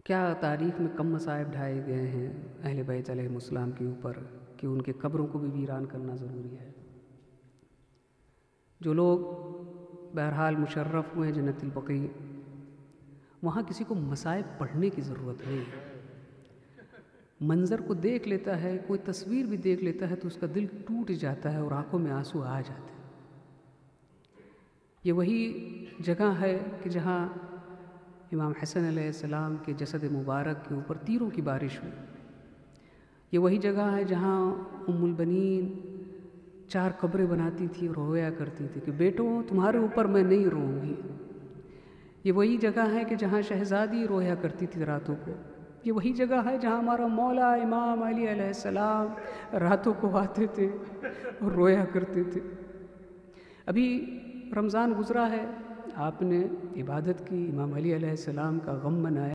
کیا تاریخ میں کم مصائب ڈھائے گئے ہیں اہل بیت علیہ السلام کے اوپر کہ ان کے قبروں کو بھی ویران کرنا ضروری ہے۔ جو لوگ بہرحال مشرف ہوئے ہیں جنت البقیع، وہاں کسی کو مصائب پڑھنے کی ضرورت نہیں ہے۔ منظر کو دیکھ لیتا ہے، کوئی تصویر بھی دیکھ لیتا ہے تو اس کا دل ٹوٹ جاتا ہے اور آنکھوں میں آنسو آ جاتے ہیں۔ یہ وہی جگہ ہے کہ جہاں امام حسن علیہ السلام کے جسد مبارک کے اوپر تیروں کی بارش ہوئی۔ یہ وہی جگہ ہے جہاں ام البنین 4 قبریں بناتی تھی اور رویا کرتی تھی کہ بیٹوں تمہارے اوپر میں نہیں روؤں گی۔ یہ وہی جگہ ہے کہ جہاں شہزادی رویا کرتی تھی راتوں کو۔ یہ وہی جگہ ہے جہاں ہمارا مولا امام علی علیہ السلام راتوں کو آتے تھے اور رویا کرتے تھے۔ ابھی رمضان گزرا ہے، آپ نے عبادت کی، امام علی علیہ السلام کا غم منایا۔